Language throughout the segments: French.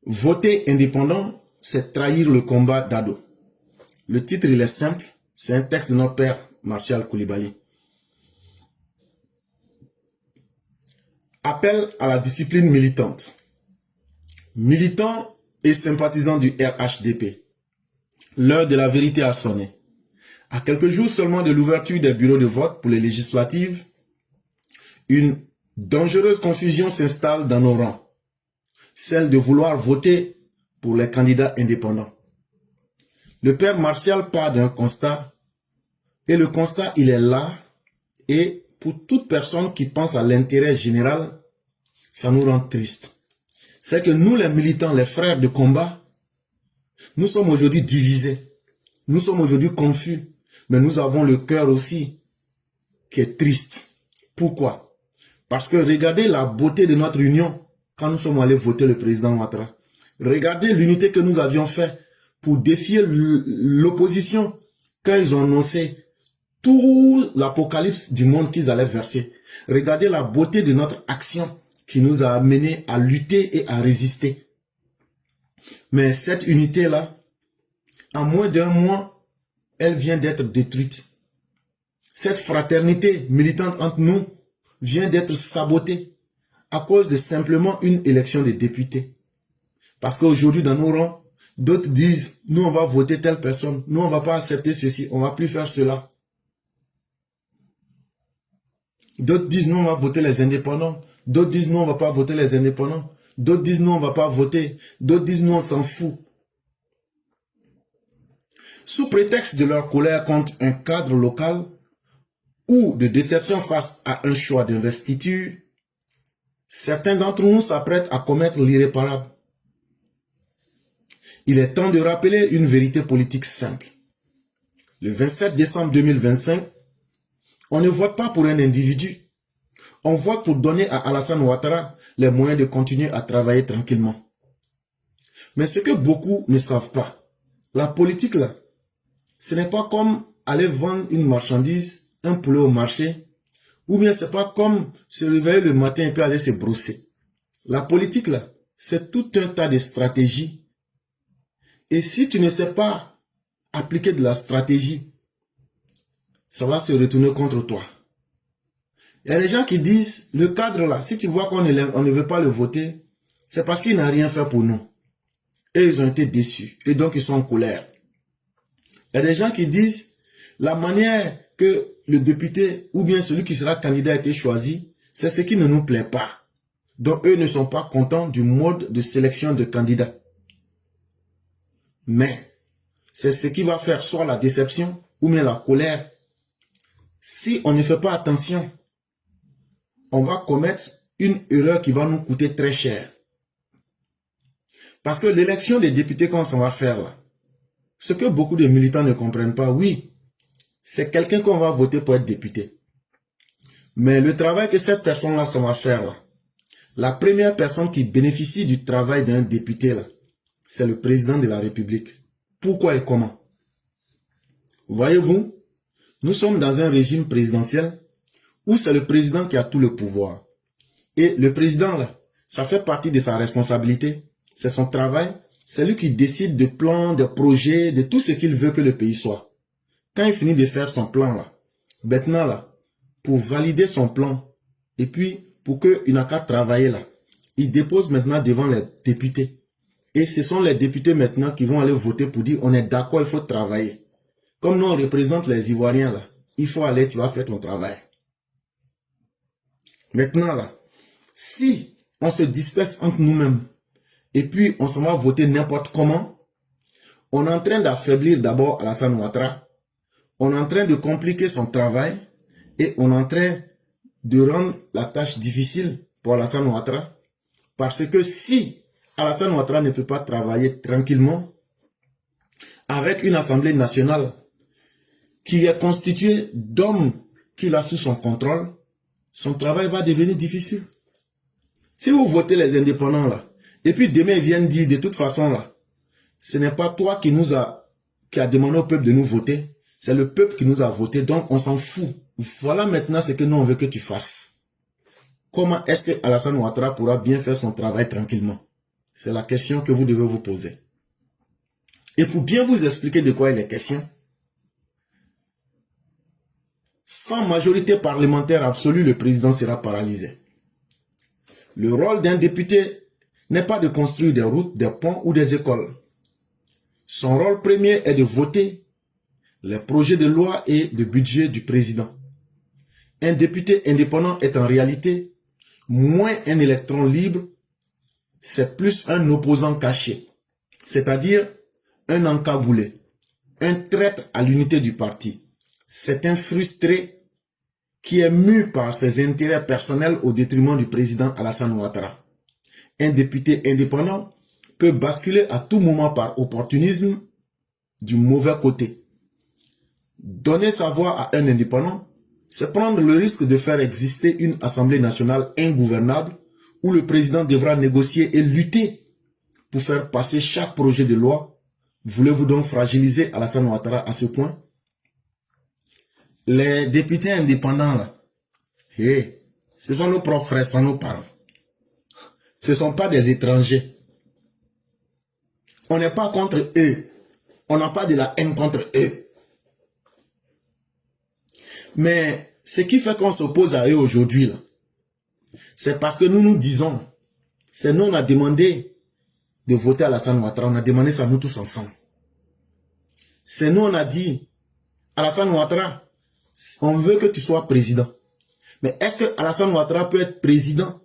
Voter indépendant, c'est trahir le combat d'Ado. Le titre, il est simple. C'est un texte de notre père, Martial Koulibaly. Appel à la discipline militante. Militants et sympathisants du RHDP. L'heure de la vérité a sonné. À quelques jours seulement de l'ouverture des bureaux de vote pour les législatives, une dangereuse confusion s'installe dans nos rangs. Celle de vouloir voter pour les candidats indépendants. Le père Martial part d'un constat, et le constat, il est là, et pour toute personne qui pense à l'intérêt général, ça nous rend triste. C'est que nous, les militants, les frères de combat, nous sommes aujourd'hui divisés, nous sommes aujourd'hui confus, mais nous avons le cœur aussi qui est triste. Pourquoi? Parce que regardez la beauté de notre union quand nous sommes allés voter le président Ouattara. Regardez l'unité que nous avions faite pour défier l'opposition quand ils ont annoncé tout l'apocalypse du monde qu'ils allaient verser. Regardez la beauté de notre action qui nous a amenés à lutter et à résister. Mais cette unité-là, en moins d'un mois, elle vient d'être détruite. Cette fraternité militante entre nous vient d'être sabotée à cause de simplement une élection de députés. Parce qu'aujourd'hui, dans nos rangs, d'autres disent, nous on va voter telle personne, nous on va pas accepter ceci, on va plus faire cela. D'autres disent, nous on va voter les indépendants. D'autres disent, nous on va pas voter les indépendants. D'autres disent, nous on va pas voter. D'autres disent, nous on s'en fout. Sous prétexte de leur colère contre un cadre local ou de déception face à un choix d'investiture, certains d'entre nous s'apprêtent à commettre l'irréparable. Il est temps de rappeler une vérité politique simple. Le 27 décembre 2025, on ne vote pas pour un individu. On vote pour donner à Alassane Ouattara les moyens de continuer à travailler tranquillement. Mais ce que beaucoup ne savent pas, la politique là, ce n'est pas comme aller vendre une marchandise, un poulet au marché, ou bien c'est pas comme se réveiller le matin et puis aller se brosser. La politique là, c'est tout un tas de stratégies. Et si tu ne sais pas appliquer de la stratégie, ça va se retourner contre toi. Il y a des gens qui disent, le cadre là, si tu vois qu'on ne veut pas le voter, c'est parce qu'il n'a rien fait pour nous. Et ils ont été déçus. Et donc ils sont en colère. Il y a des gens qui disent, la manière que le député ou bien celui qui sera candidat a été choisi, c'est ce qui ne nous plaît pas. Donc eux ne sont pas contents du mode de sélection de candidats. Mais c'est ce qui va faire soit la déception ou bien la colère. Si on ne fait pas attention, on va commettre une erreur qui va nous coûter très cher. Parce que l'élection des députés qu'on s'en va faire là, ce que beaucoup de militants ne comprennent pas, oui, c'est quelqu'un qu'on va voter pour être député. Mais le travail que cette personne-là s'en va faire là, la première personne qui bénéficie du travail d'un député là, c'est le président de la République. Pourquoi et comment? Voyez-vous, nous sommes dans un régime présidentiel où c'est le président qui a tout le pouvoir. Et le président, là, ça fait partie de sa responsabilité. C'est son travail. C'est lui qui décide de plans, de projets, de tout ce qu'il veut que le pays soit. Quand il finit de faire son plan, là, maintenant, là, pour valider son plan, et puis pour qu'il n'a qu'à travailler, là, il dépose maintenant devant les députés. Et ce sont les députés maintenant qui vont aller voter pour dire on est d'accord, il faut travailler. Comme nous on représente les Ivoiriens là, il faut aller, tu vas faire ton travail. Maintenant là, si on se disperse entre nous-mêmes et puis on s'en va voter n'importe comment, on est en train d'affaiblir d'abord Alassane Ouattara, on est en train de compliquer son travail et on est en train de rendre la tâche difficile pour Alassane Ouattara. Parce que si Alassane Ouattara ne peut pas travailler tranquillement avec une assemblée nationale qui est constituée d'hommes qu'il a sous son contrôle, son travail va devenir difficile. Si vous votez les indépendants là, et puis demain ils viennent dire de toute façon là, ce n'est pas toi qui a demandé au peuple de nous voter, c'est le peuple qui nous a voté, donc on s'en fout. Voilà maintenant ce que nous on veut que tu fasses. Comment est-ce que Alassane Ouattara pourra bien faire son travail tranquillement? C'est la question que vous devez vous poser. Et pour bien vous expliquer de quoi il est question, sans majorité parlementaire absolue, le président sera paralysé. Le rôle d'un député n'est pas de construire des routes, des ponts ou des écoles. Son rôle premier est de voter les projets de loi et de budget du président. Un député indépendant est en réalité moins un électron libre, c'est plus un opposant caché, c'est-à-dire un encagoulé, un traître à l'unité du parti. C'est un frustré qui est mu par ses intérêts personnels au détriment du président Alassane Ouattara. Un député indépendant peut basculer à tout moment par opportunisme du mauvais côté. Donner sa voix à un indépendant, c'est prendre le risque de faire exister une Assemblée nationale ingouvernable où le président devra négocier et lutter pour faire passer chaque projet de loi. Voulez-vous donc fragiliser Alassane Ouattara à ce point? Les députés indépendants, là, ce sont nos propres frères, ce sont nos parents. Ce ne sont pas des étrangers. On n'est pas contre eux. On n'a pas de la haine contre eux. Mais ce qui fait qu'on s'oppose à eux aujourd'hui, c'est parce que nous nous disons, c'est nous on a demandé de voter Alassane Ouattara, on a demandé ça nous tous ensemble. C'est nous on a dit, Alassane Ouattara, on veut que tu sois président. Mais est-ce que Alassane Ouattara peut être président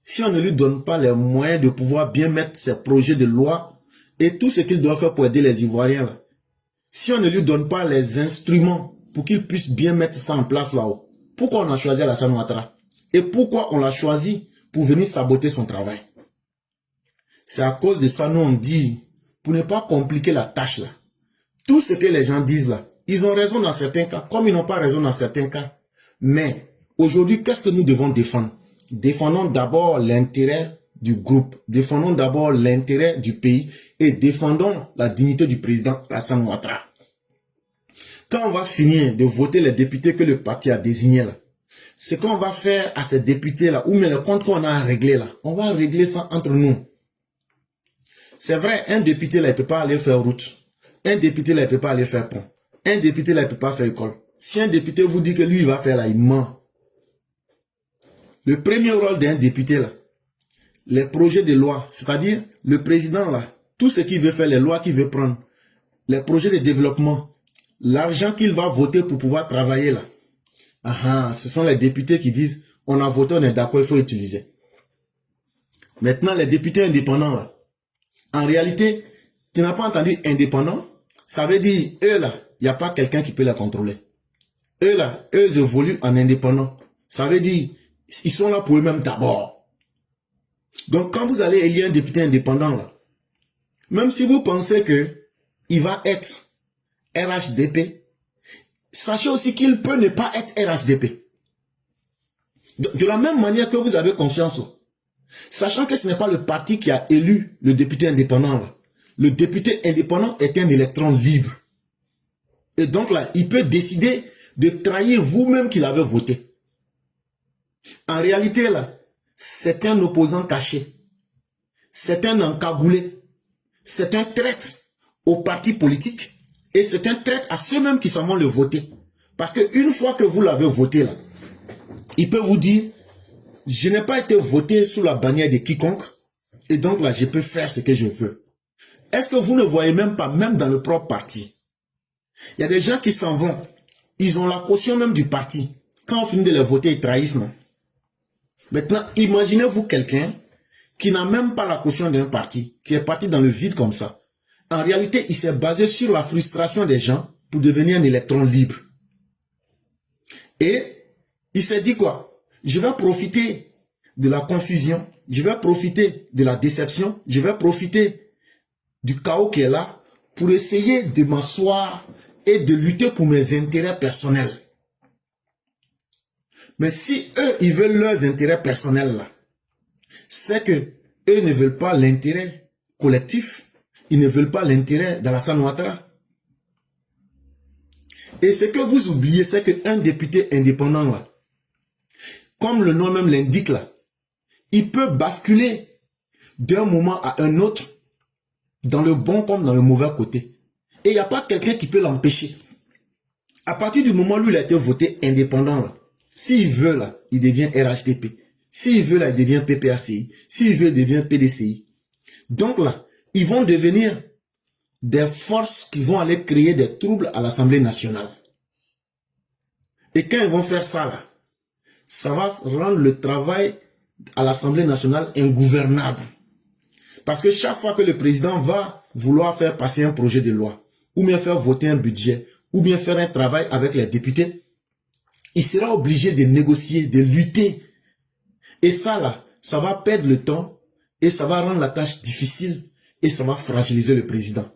si on ne lui donne pas les moyens de pouvoir bien mettre ses projets de loi et tout ce qu'il doit faire pour aider les Ivoiriens là? Si on ne lui donne pas les instruments pour qu'il puisse bien mettre ça en place là-haut, pourquoi on a choisi Alassane Ouattara? Et pourquoi on l'a choisi pour venir saboter son travail? C'est à cause de ça nous on dit, pour ne pas compliquer la tâche là, tout ce que les gens disent là, ils ont raison dans certains cas, comme ils n'ont pas raison dans certains cas. Mais aujourd'hui, qu'est-ce que nous devons défendre? Défendons d'abord l'intérêt du groupe, défendons d'abord l'intérêt du pays et défendons la dignité du président Alassane Ouattara. Quand on va finir de voter les députés que le parti a désignés là, ce qu'on va faire à ces députés là, ou mais le compte qu'on a à régler là, on va régler ça entre nous. C'est vrai, un député là, il ne peut pas aller faire route. Un député là, il ne peut pas aller faire pont. Un député là, il ne peut pas faire école. Si un député vous dit que lui, il va faire là, il ment. Le premier rôle d'un député là, les projets de loi, c'est-à-dire le président là, tout ce qu'il veut faire, les lois qu'il veut prendre, les projets de développement, l'argent qu'il va voter pour pouvoir travailler là. Ce sont les députés qui disent, on a voté, on est d'accord, il faut utiliser. Maintenant, les députés indépendants là, en réalité, tu n'as pas entendu indépendant, ça veut dire, eux là, il n'y a pas quelqu'un qui peut les contrôler. Eux là, eux évoluent en indépendant. Ça veut dire, ils sont là pour eux-mêmes d'abord. Donc, quand vous allez élire un député indépendant là, même si vous pensez que il va être RHDP, sachez aussi qu'il peut ne pas être RHDP. De la même manière que vous avez confiance, sachant que ce n'est pas le parti qui a élu le député indépendant là. Le député indépendant est un électron libre. Et donc là, il peut décider de trahir vous-même qu'il avait voté. En réalité là, c'est un opposant caché. C'est un encagoulé. C'est un traître au parti politique. Et c'est un traître à ceux-mêmes qui s'en vont le voter. Parce qu'une fois que vous l'avez voté là, il peut vous dire, je n'ai pas été voté sous la bannière de quiconque. Et donc là, je peux faire ce que je veux. Est-ce que vous ne voyez même pas, même dans le propre parti? Il y a des gens qui s'en vont. Ils ont la caution même du parti. Quand on finit de les voter, ils trahissent, non? Maintenant, imaginez-vous quelqu'un qui n'a même pas la caution d'un parti, qui est parti dans le vide comme ça. En réalité, il s'est basé sur la frustration des gens pour devenir un électron libre. Et il s'est dit quoi? Je vais profiter de la confusion, je vais profiter de la déception, je vais profiter du chaos qui est là pour essayer de m'asseoir et de lutter pour mes intérêts personnels. Mais si eux, ils veulent leurs intérêts personnels là, c'est que eux ne veulent pas l'intérêt collectif, ils ne veulent pas l'intérêt d'Alassane Ouattara. Et ce que vous oubliez, c'est qu'un député indépendant là, comme le nom même l'indique là, il peut basculer d'un moment à un autre, dans le bon comme dans le mauvais côté. Et il n'y a pas quelqu'un qui peut l'empêcher. À partir du moment où il a été voté indépendant, s'il veut, là, il devient RHDP. S'il veut, là, il devient PPACI. S'il veut, il devient PDCI. Donc là, ils vont devenir des forces qui vont aller créer des troubles à l'Assemblée nationale. Et quand ils vont faire ça, là, ça va rendre le travail à l'Assemblée nationale ingouvernable. Parce que chaque fois que le président va vouloir faire passer un projet de loi, ou bien faire voter un budget, ou bien faire un travail avec les députés, il sera obligé de négocier, de lutter. Et ça, là, ça va perdre le temps, et ça va rendre la tâche difficile, et ça va fragiliser le président.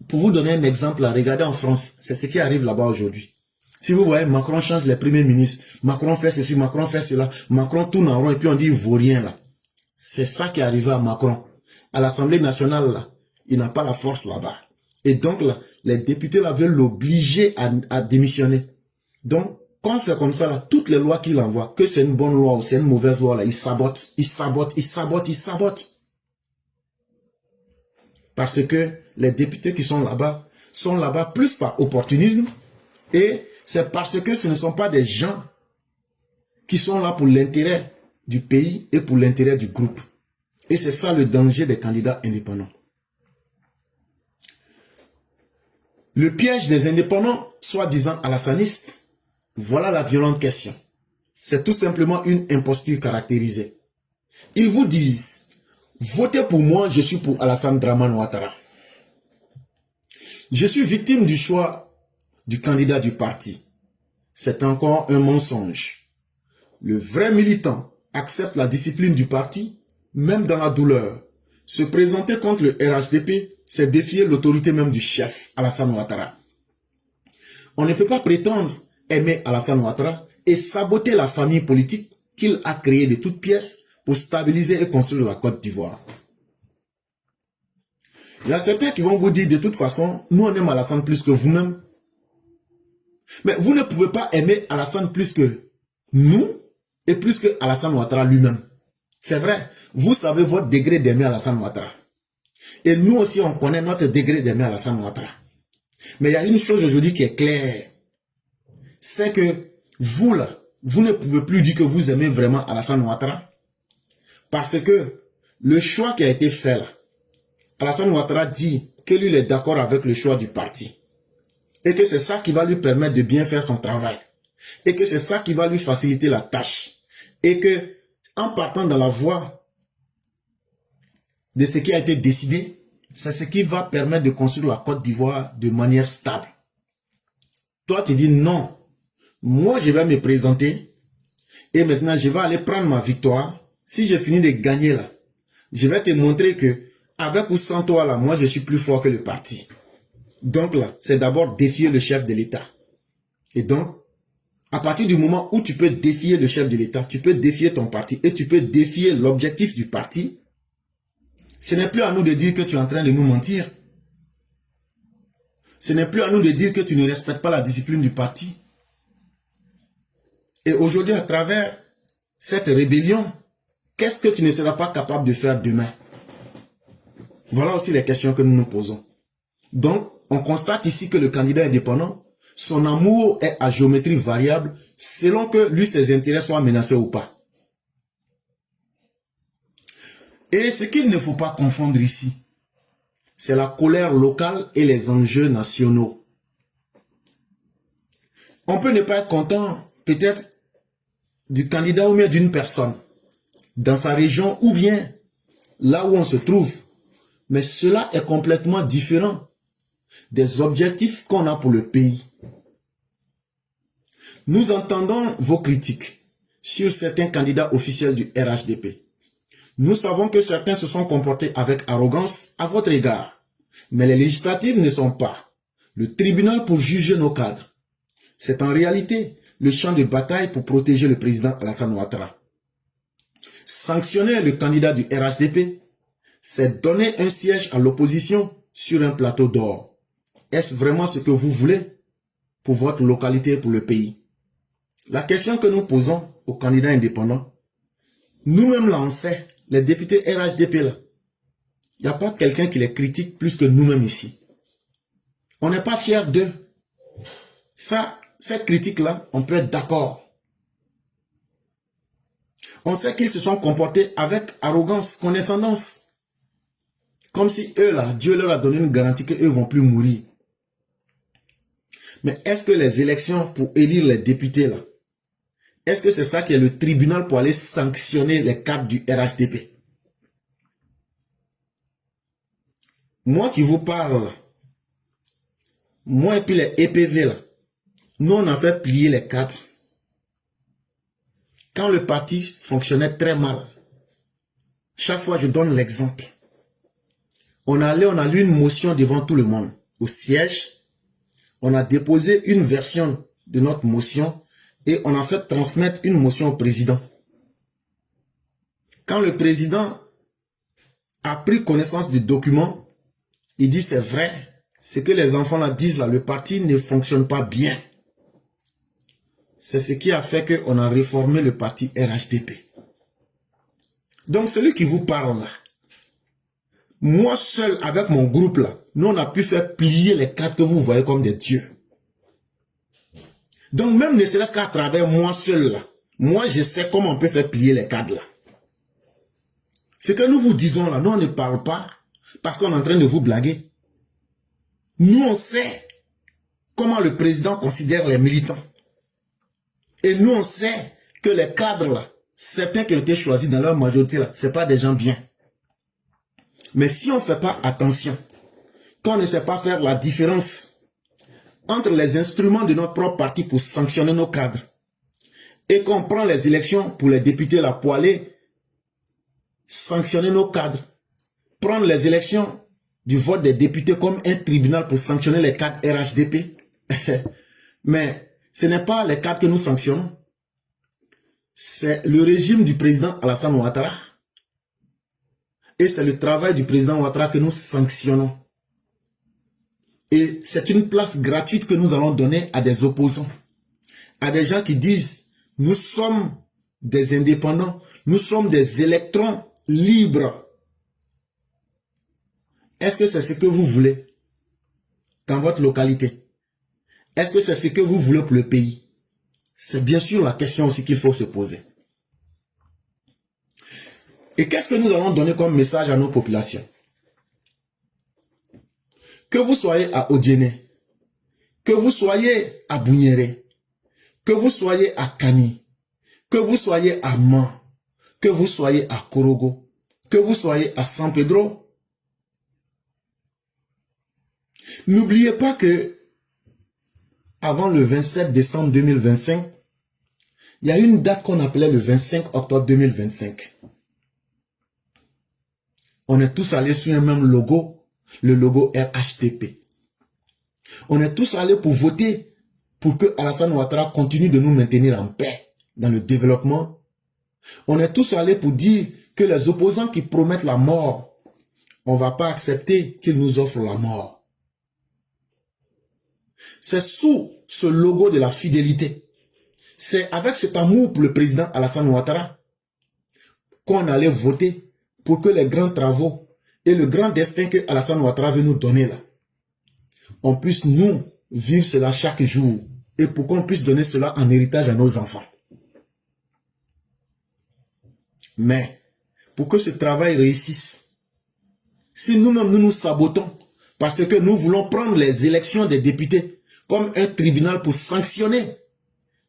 Pour vous donner un exemple, là, regardez en France, c'est ce qui arrive là-bas aujourd'hui. Si vous voyez, Macron change les premiers ministres, Macron fait ceci, Macron fait cela, Macron tourne en rond et puis on dit il vaut rien là. C'est ça qui est arrivé à Macron. À l'Assemblée nationale, là, il n'a pas la force là-bas. Et donc là, les députés là veulent l'obliger à démissionner. Donc, quand c'est comme ça, là, toutes les lois qu'il envoie, que c'est une bonne loi ou c'est une mauvaise loi, là, il sabote, il sabote, il sabote, il sabote. Parce que les députés qui sont là-bas plus par opportunisme, et c'est parce que ce ne sont pas des gens qui sont là pour l'intérêt du pays et pour l'intérêt du groupe. Et c'est ça le danger des candidats indépendants. Le piège des indépendants, soi-disant alassanistes, voilà la violente question. C'est tout simplement une imposture caractérisée. Ils vous disent, votez pour moi, je suis pour Alassane Dramane Ouattara. Je suis victime du choix du candidat du parti. C'est encore un mensonge. Le vrai militant accepte la discipline du parti, même dans la douleur. Se présenter contre le RHDP, c'est défier l'autorité même du chef, Alassane Ouattara. On ne peut pas prétendre aimer Alassane Ouattara et saboter la famille politique qu'il a créée de toutes pièces pour stabiliser et construire la Côte d'Ivoire. Il y a certains qui vont vous dire de toute façon, nous on aime Alassane plus que vous-même. Mais vous ne pouvez pas aimer Alassane plus que nous et plus que Alassane Ouattara lui-même. C'est vrai, vous savez votre degré d'aimer Alassane Ouattara. Et nous aussi, on connaît notre degré d'aimer Alassane Ouattara. Mais il y a une chose aujourd'hui qui est claire. C'est que vous là, vous ne pouvez plus dire que vous aimez vraiment Alassane Ouattara. Parce que le choix qui a été fait là, Alassane Ouattara dit que lui il est d'accord avec le choix du parti. Et que c'est ça qui va lui permettre de bien faire son travail. Et que c'est ça qui va lui faciliter la tâche. Et que, en partant dans la voie de ce qui a été décidé, c'est ce qui va permettre de construire la Côte d'Ivoire de manière stable. Toi, tu dis non. Moi, je vais me présenter. Et maintenant, je vais aller prendre ma victoire. Si j'ai fini de gagner là, je vais te montrer que, avec ou sans toi là, moi, je suis plus fort que le parti. Donc là, c'est d'abord défier le chef de l'État. Et donc, à partir du moment où tu peux défier le chef de l'État, tu peux défier ton parti et tu peux défier l'objectif du parti, ce n'est plus à nous de dire que tu es en train de nous mentir. Ce n'est plus à nous de dire que tu ne respectes pas la discipline du parti. Et aujourd'hui, à travers cette rébellion, qu'est-ce que tu ne seras pas capable de faire demain? Voilà aussi les questions que nous nous posons. Donc, on constate ici que le candidat indépendant, son amour est à géométrie variable selon que lui, ses intérêts soient menacés ou pas. Et ce qu'il ne faut pas confondre ici, c'est la colère locale et les enjeux nationaux. On peut ne pas être content, peut-être, du candidat ou bien d'une personne, dans sa région ou bien là où on se trouve. Mais cela est complètement différent des objectifs qu'on a pour le pays. Nous entendons vos critiques sur certains candidats officiels du RHDP. Nous savons que certains se sont comportés avec arrogance à votre égard. Mais les législatives ne sont pas le tribunal pour juger nos cadres. C'est en réalité le champ de bataille pour protéger le président Alassane Ouattara. Sanctionner le candidat du RHDP, c'est donner un siège à l'opposition sur un plateau d'or. Est-ce vraiment ce que vous voulez pour votre localité et pour le pays? La question que nous posons aux candidats indépendants, nous-mêmes là on sait Les députés RHDP là, il n'y a pas quelqu'un qui les critique plus que nous-mêmes ici. On n'est pas fiers d'eux. Ça, cette critique-là, on peut être d'accord. On sait qu'ils se sont comportés avec arrogance, condescendance. Comme si eux là, Dieu leur a donné une garantie qu'eux ne vont plus mourir. Mais est-ce que les élections pour élire les députés là, est-ce que c'est ça qui est le tribunal pour aller sanctionner les cadres du RHDP? Moi qui vous parle là, moi et puis les EPV là, nous on a fait plier les cadres. Quand le parti fonctionnait très mal, chaque fois je donne l'exemple. On a lu une motion devant tout le monde. Au siège, on a déposé une version de notre motion et on a fait transmettre une motion au président. Quand le président a pris connaissance du document, il dit c'est vrai, ce que les enfants là disent là, le parti ne fonctionne pas bien. C'est ce qui a fait qu'on a réformé le parti RHDP. Donc celui qui vous parle là, moi seul avec mon groupe là, nous on a pu faire plier les cadres que vous voyez comme des dieux. Donc même ne serait-ce qu'à travers moi seul là, moi je sais comment on peut faire plier les cadres là. Ce que nous vous disons là, nous on ne parle pas parce qu'on est en train de vous blaguer. Nous on sait comment le président considère les militants. Et nous on sait que les cadres là, certains qui ont été choisis dans leur majorité là, ce n'est pas des gens bien. Mais si on ne fait pas attention, qu'on ne sait pas faire la différence entre les instruments de notre propre parti pour sanctionner nos cadres et qu'on prend les élections pour les députés là pour aller sanctionner nos cadres, prendre les élections du vote des députés comme un tribunal pour sanctionner les cadres RHDP, mais ce n'est pas les cadres que nous sanctionnons, c'est le régime du président Alassane Ouattara. Et c'est le travail du président Ouattara que nous sanctionnons. Et c'est une place gratuite que nous allons donner à des opposants. À des gens qui disent, nous sommes des indépendants, nous sommes des électrons libres. Est-ce que c'est ce que vous voulez dans votre localité? Est-ce que c'est ce que vous voulez pour le pays? C'est bien sûr la question aussi qu'il faut se poser. Et qu'est-ce que nous allons donner comme message à nos populations? Que vous soyez à Odiéné, que vous soyez à Bouniéré, que vous soyez à Kani, que vous soyez à Man, que vous soyez à Korogo, que vous soyez à San Pedro, n'oubliez pas que avant le 27 décembre 2025, il y a une date qu'on appelait le 25 octobre 2025. On est tous allés sur un même logo, le logo RHDP. On est tous allés pour voter pour que Alassane Ouattara continue de nous maintenir en paix dans le développement. On est tous allés pour dire que les opposants qui promettent la mort, on ne va pas accepter qu'ils nous offrent la mort. C'est sous ce logo de la fidélité, c'est avec cet amour pour le président Alassane Ouattara qu'on allait voter pour que les grands travaux et le grand destin que Alassane Ouattara veut nous donner là, on puisse nous vivre cela chaque jour et pour qu'on puisse donner cela en héritage à nos enfants. Mais pour que ce travail réussisse, si nous-mêmes nous sabotons parce que nous voulons prendre les élections des députés comme un tribunal pour sanctionner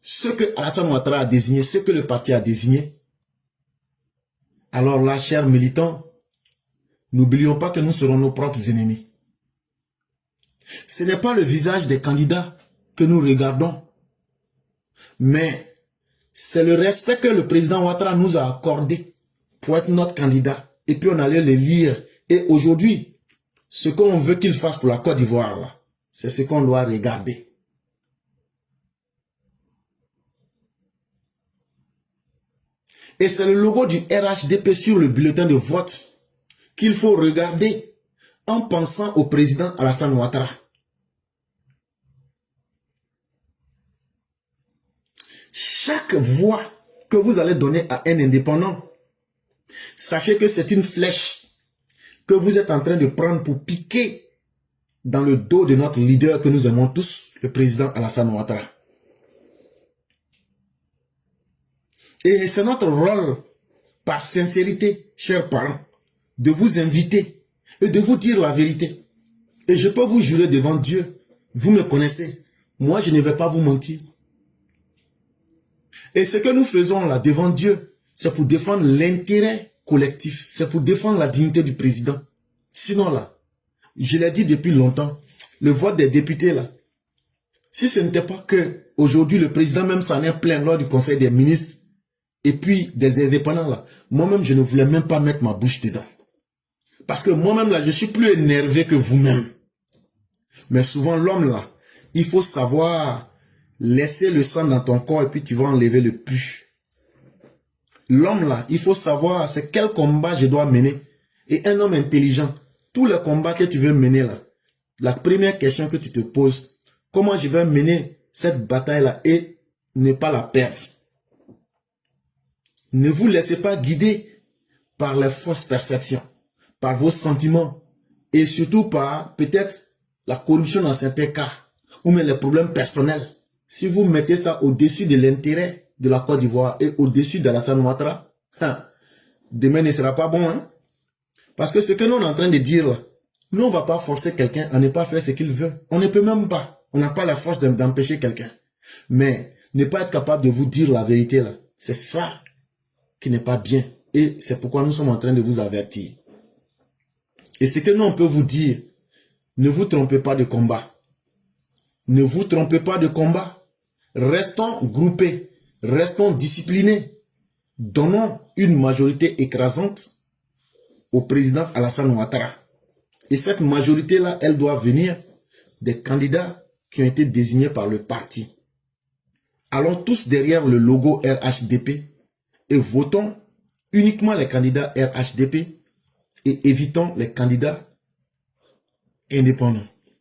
ce que Alassane Ouattara a désigné, ce que le parti a désigné, alors là, chers militants, n'oublions pas que nous serons nos propres ennemis. Ce n'est pas le visage des candidats que nous regardons, mais c'est le respect que le président Ouattara nous a accordé pour être notre candidat. Et puis on allait les lire. Et aujourd'hui, ce qu'on veut qu'il fasse pour la Côte d'Ivoire, c'est ce qu'on doit regarder. Et c'est le logo du RHDP sur le bulletin de vote qu'il faut regarder en pensant au président Alassane Ouattara. Chaque voix que vous allez donner à un indépendant, Sachez que c'est une flèche que vous êtes en train de prendre pour piquer dans le dos de notre leader que nous aimons tous, le président Alassane Ouattara. Et c'est notre rôle, par sincérité, chers parents, de vous inviter et de vous dire la vérité. Et je peux vous jurer devant Dieu, vous me connaissez, moi je ne vais pas vous mentir. Et ce que nous faisons là devant Dieu, c'est pour défendre l'intérêt collectif, c'est pour défendre la dignité du président. Sinon là, je l'ai dit depuis longtemps, le vote des députés là, si ce n'était pas que aujourd'hui le président même s'en est plaint lors du conseil des ministres et puis des indépendants là, moi-même je ne voulais même pas mettre ma bouche dedans. Parce que moi-même là, je suis plus énervé que vous-même. Mais souvent l'homme là, il faut savoir laisser le sang dans ton corps et puis tu vas enlever le pus. L'homme là, il faut savoir c'est quel combat je dois mener. Et un homme intelligent, tous les combats que tu veux mener là, la première question que tu te poses, comment je vais mener cette bataille là et ne pas la perdre. Ne vous laissez pas guider par les fausses perceptions, par vos sentiments et surtout par peut-être la corruption dans certains cas ou même les problèmes personnels. Si vous mettez ça au-dessus de l'intérêt de la Côte d'Ivoire et au-dessus d'Alassane Ouattara, demain ne sera pas bon. Hein? Parce que ce que nous on est en train de dire là, nous on ne va pas forcer quelqu'un à ne pas faire ce qu'il veut. On ne peut même pas. On n'a pas la force d'empêcher quelqu'un. Mais ne pas être capable de vous dire la vérité là, c'est ça qui n'est pas bien. Et c'est pourquoi nous sommes en train de vous avertir. Et ce que nous on peut vous dire, ne vous trompez pas de combat. Ne vous trompez pas de combat. Restons groupés, restons disciplinés. Donnons une majorité écrasante au président Alassane Ouattara. Et cette majorité-là, elle doit venir des candidats qui ont été désignés par le parti. Allons tous derrière le logo RHDP et votons uniquement les candidats RHDP et évitons les candidats indépendants.